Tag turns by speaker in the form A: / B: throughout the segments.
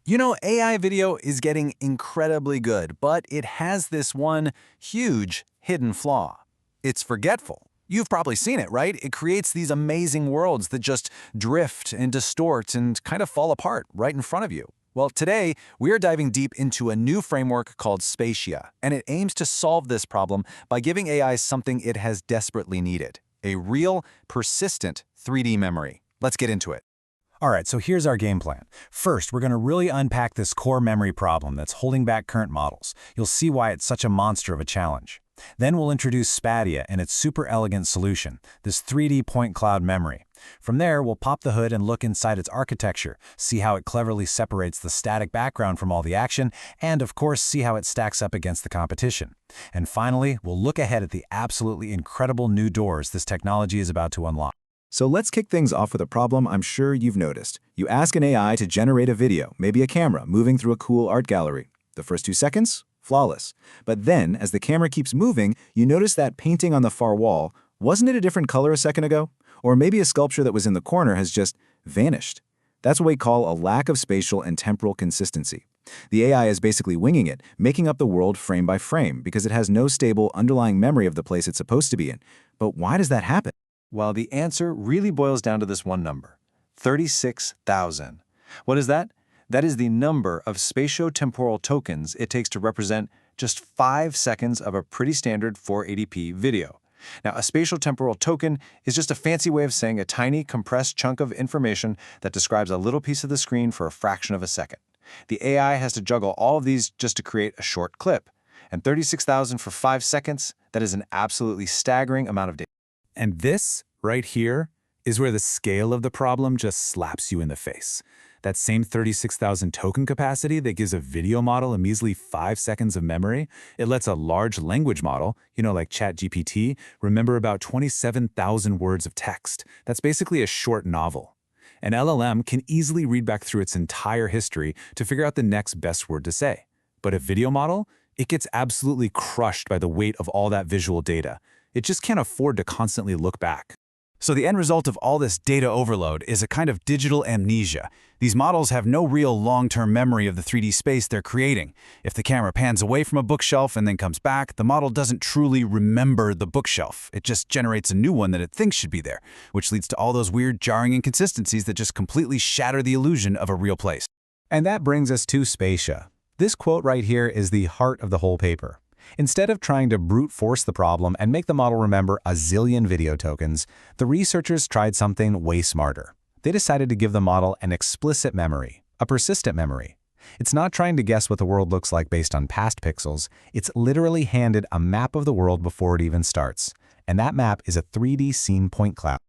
A: You know, AI video is getting incredibly good, but it has this one huge hidden flaw. It's forgetful. You've probably seen it, right? It creates these amazing worlds that just drift and distort and kind of fall apart right in front of you. Well, today, we are diving deep into a new framework called Spatia, and it aims to solve this problem by giving AI something it has desperately needed: a real, persistent 3D memory. Let's get into it.
B: All right, so here's our game plan. First, we're going to really unpack this core memory problem that's holding back current models. You'll see why it's such a monster of a challenge. Then we'll introduce Spatia and its super elegant solution, this 3D point cloud memory. From there, we'll pop the hood and look inside its architecture, see how it cleverly separates the static background from all the action, and of course, see how it stacks up against the competition. And finally, we'll look ahead at the absolutely incredible new doors this technology is about to unlock.
C: So let's kick things off with a problem I'm sure you've noticed. You ask an AI to generate a video, maybe a camera, moving through a cool art gallery. The first 2 seconds? Flawless. But then, as the camera keeps moving, you notice that painting on the far wall, wasn't it a different color a second ago? Or maybe a sculpture that was in the corner has just vanished. That's what we call a lack of spatial and temporal consistency. The AI is basically winging it, making up the world frame by frame, because it has no stable underlying memory of the place it's supposed to be in. But why does that happen?
A: Well, the answer really boils down to this one number: 36,000. What is that? That is the number of spatio-temporal tokens it takes to represent just 5 seconds of a pretty standard 480p video. Now, a spatial-temporal token is just a fancy way of saying a tiny, compressed chunk of information that describes a little piece of the screen for a fraction of a second. The AI has to juggle all of these just to create a short clip. And 36,000 for 5 seconds, that is an absolutely staggering amount of data.
B: And this, right here, is where the scale of the problem just slaps you in the face. That same 36,000 token capacity that gives a video model a measly 5 seconds of memory, it lets a large language model, like ChatGPT, remember about 27,000 words of text. That's basically a short novel. An LLM can easily read back through its entire history to figure out the next best word to say. But a video model, it gets absolutely crushed by the weight of all that visual data. It just can't afford to constantly look back. So the end result of all this data overload is a kind of digital amnesia. These models have no real long-term memory of the 3D space they're creating. If the camera pans away from a bookshelf and then comes back, the model doesn't truly remember the bookshelf. It just generates a new one that it thinks should be there, which leads to all those weird, jarring inconsistencies that just completely shatter the illusion of a real place. And that brings us to Spatia. This quote right here is the heart of the whole paper. Instead of trying to brute force the problem and make the model remember a zillion video tokens, the researchers tried something way smarter. They decided to give the model an explicit memory, a persistent memory. It's not trying to guess what the world looks like based on past pixels. It's literally handed a map of the world before it even starts. And that map is a 3D scene point cloud.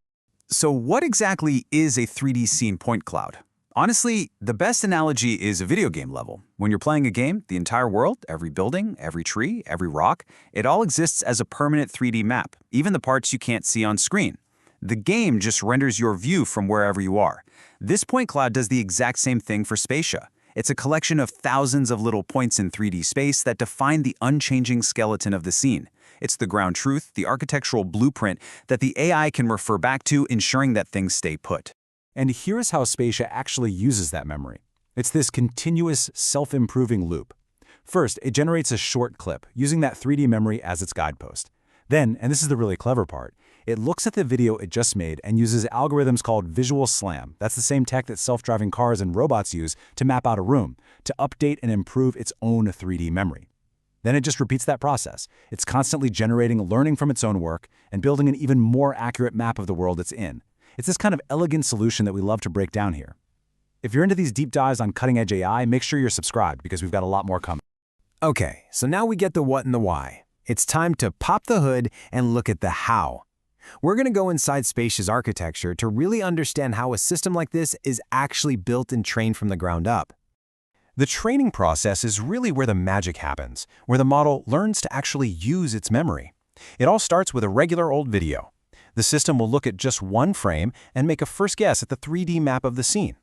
A: So what exactly is a 3D scene point cloud? Honestly, the best analogy is a video game level. When you're playing a game, the entire world, every building, every tree, every rock, it all exists as a permanent 3D map, even the parts you can't see on screen. The game just renders your view from wherever you are. This point cloud does the exact same thing for Spatia. It's a collection of thousands of little points in 3D space that define the unchanging skeleton of the scene. It's the ground truth, the architectural blueprint that the AI can refer back to, ensuring that things stay put.
B: And here's how Spatia actually uses that memory. It's this continuous, self-improving loop. First, it generates a short clip, using that 3D memory as its guidepost. Then, and this is the really clever part, it looks at the video it just made and uses algorithms called visual SLAM. That's the same tech that self-driving cars and robots use to map out a room, to update and improve its own 3D memory. Then it just repeats that process. It's constantly generating, learning from its own work, and building an even more accurate map of the world it's in. It's this kind of elegant solution that we love to break down here. If you're into these deep dives on cutting-edge AI, make sure you're subscribed because we've got a lot more coming.
D: Okay, so now we get the what and the why. It's time to pop the hood and look at the how. We're going to go inside Spatia's architecture to really understand how a system like this is actually built and trained from the ground up. The training process is really where the magic happens, where the model learns to actually use its memory. It all starts with a regular old video. The system will look at just one frame and make a first guess at the 3D map of the scene.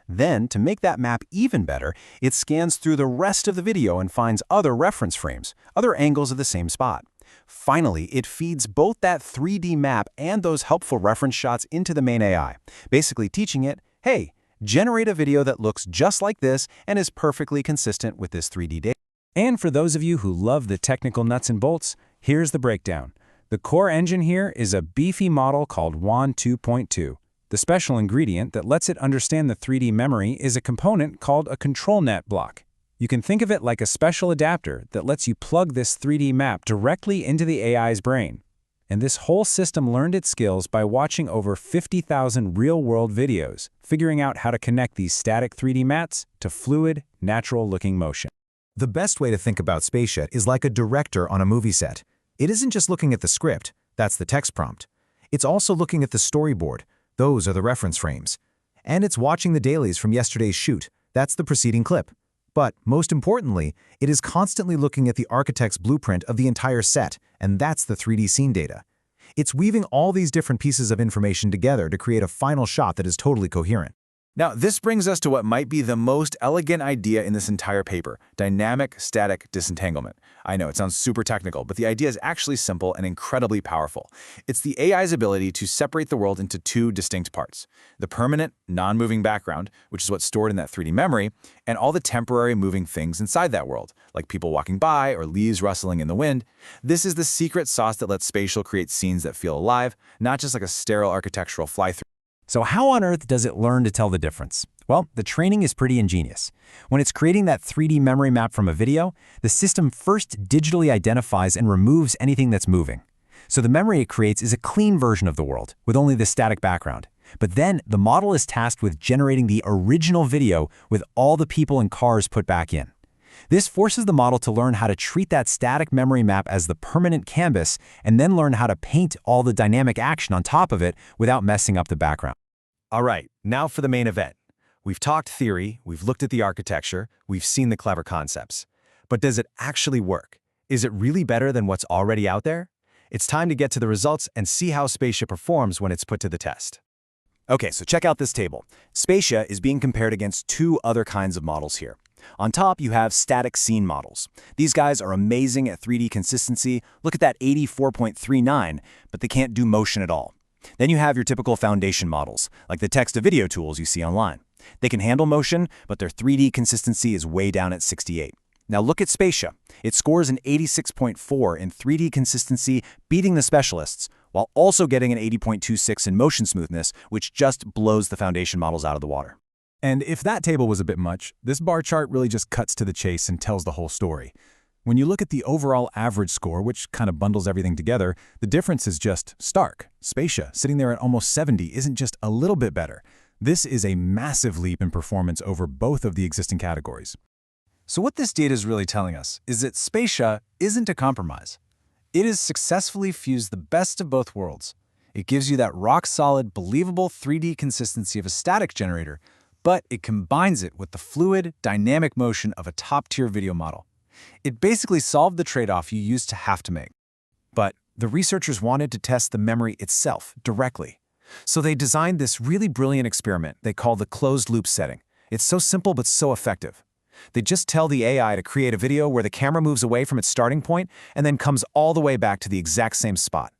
D: Then, to make that map even better, it scans through the rest of the video and finds other reference frames, other angles of the same spot. Finally, it feeds both that 3D map and those helpful reference shots into the main AI, basically teaching it, hey, generate a video that looks just like this and is perfectly consistent with this 3D data.
B: And for those of you who love the technical nuts and bolts, here's the breakdown. The core engine here is a beefy model called WAN 2.2. The special ingredient that lets it understand the 3D memory is a component called a control net block. You can think of it like a special adapter that lets you plug this 3D map directly into the AI's brain. And this whole system learned its skills by watching over 50,000 real-world videos, figuring out how to connect these static 3D maps to fluid, natural-looking motion.
C: The best way to think about Spatia is like a director on a movie set. It isn't just looking at the script, that's the text prompt. It's also looking at the storyboard, those are the reference frames. And it's watching the dailies from yesterday's shoot, that's the preceding clip. But most importantly, it is constantly looking at the architect's blueprint of the entire set, and that's the 3D scene data. It's weaving all these different pieces of information together to create a final shot that is totally coherent.
A: Now, this brings us to what might be the most elegant idea in this entire paper, dynamic static disentanglement. I know, it sounds super technical, but the idea is actually simple and incredibly powerful. It's the AI's ability to separate the world into two distinct parts: the permanent, non-moving background, which is what's stored in that 3D memory, and all the temporary moving things inside that world, like people walking by or leaves rustling in the wind. This is the secret sauce that lets Spatial create scenes that feel alive, not just like a sterile architectural fly-through.
D: So how on earth does it learn to tell the difference? Well, the training is pretty ingenious. When it's creating that 3D memory map from a video, the system first digitally identifies and removes anything that's moving. So the memory it creates is a clean version of the world, with only the static background. But then the model is tasked with generating the original video with all the people and cars put back in. This forces the model to learn how to treat that static memory map as the permanent canvas and then learn how to paint all the dynamic action on top of it without messing up the background. All right, now for the main event. We've talked theory, we've looked at the architecture, we've seen the clever concepts. But does it actually work? Is it really better than what's already out there? It's time to get to the results and see how Spatia performs when it's put to the test. Okay, so check out this table. Spatia is being compared against two other kinds of models here. On top, you have static scene models. These guys are amazing at 3D consistency. Look at that 84.39, but they can't do motion at all. Then you have your typical foundation models, like the text-to-video tools you see online. They can handle motion, but their 3D consistency is way down at 68. Now look at Spatia. It scores an 86.4 in 3D consistency, beating the specialists, while also getting an 80.26 in motion smoothness, which just blows the foundation models out of the water.
B: And if that table was a bit much, this bar chart really just cuts to the chase and tells the whole story. When you look at the overall average score, which kind of bundles everything together, the difference is just stark. Spatia, sitting there at almost 70, isn't just a little bit better. This is a massive leap in performance over both of the existing categories.
A: So what this data is really telling us is that Spatia isn't a compromise. It has successfully fused the best of both worlds. It gives you that rock-solid, believable 3D consistency of a static generator, but it combines it with the fluid, dynamic motion of a top-tier video model. It basically solved the trade-off you used to have to make. But the researchers wanted to test the memory itself directly. So they designed this really brilliant experiment they call the closed-loop setting. It's so simple but so effective. They just tell the AI to create a video where the camera moves away from its starting point and then comes all the way back to the exact same spot.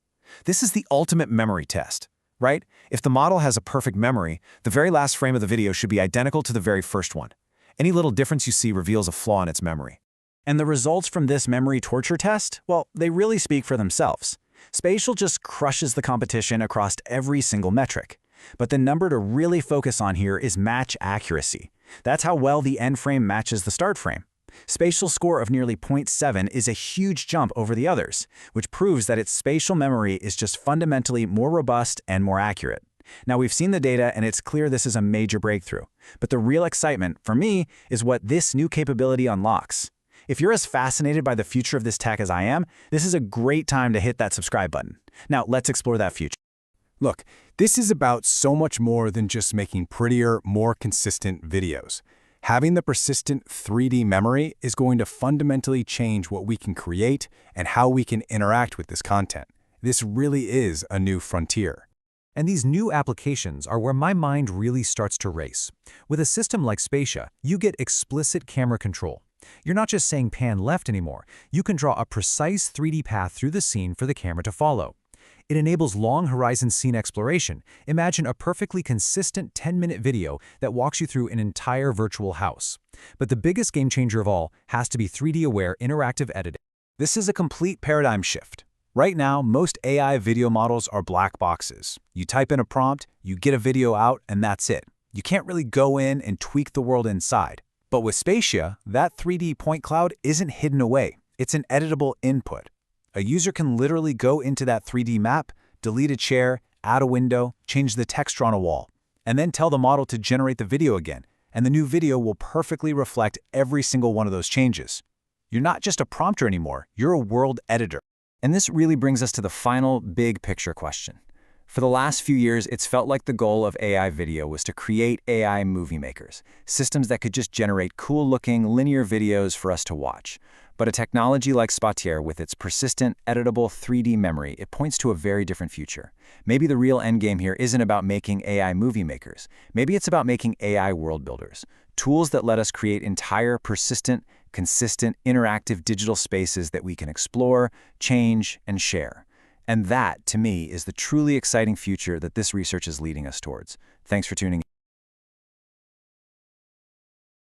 A: This is the ultimate memory test, right? If the model has a perfect memory, the very last frame of the video should be identical to the very first one. Any little difference you see reveals a flaw in its memory.
D: And the results from this memory torture test, well, they really speak for themselves. Spatial just crushes the competition across every single metric. But the number to really focus on here is match accuracy. That's how well the end frame matches the start frame. Spatial score of nearly 0.7 is a huge jump over the others, which proves that its spatial memory is just fundamentally more robust and more accurate. Now, we've seen the data, and it's clear this is a major breakthrough. But the real excitement, for me, is what this new capability unlocks. If you're as fascinated by the future of this tech as I am, this is a great time to hit that subscribe button. Now, let's explore that future.
B: Look, this is about so much more than just making prettier, more consistent videos. Having the persistent 3D memory is going to fundamentally change what we can create and how we can interact with this content. This really is a new frontier.
E: And these new applications are where my mind really starts to race. With a system like Spatia, you get explicit camera control. You're not just saying pan left anymore. You can draw a precise 3D path through the scene for the camera to follow. It enables long horizon scene exploration. Imagine a perfectly consistent 10-minute video that walks you through an entire virtual house. But the biggest game changer of all has to be 3D-aware interactive editing.
B: This is a complete paradigm shift. Right now, most AI video models are black boxes. You type in a prompt, you get a video out, and that's it. You can't really go in and tweak the world inside. But with Spatia, that 3D point cloud isn't hidden away. It's an editable input. A user can literally go into that 3D map, delete a chair, add a window, change the texture on a wall, and then tell the model to generate the video again, and the new video will perfectly reflect every single one of those changes. You're not just a prompter anymore, you're a world editor.
F: And this really brings us to the final big picture question. For the last few years, it's felt like the goal of AI video was to create AI movie makers, systems that could just generate cool-looking, linear videos for us to watch. But a technology like Spatia, with its persistent, editable 3D memory, it points to a very different future. Maybe the real endgame here isn't about making AI movie makers. Maybe it's about making AI world builders, tools that let us create entire, persistent, consistent, interactive digital spaces that we can explore, change, and share. And that, to me, is the truly exciting future that this research is leading us towards. Thanks for tuning in.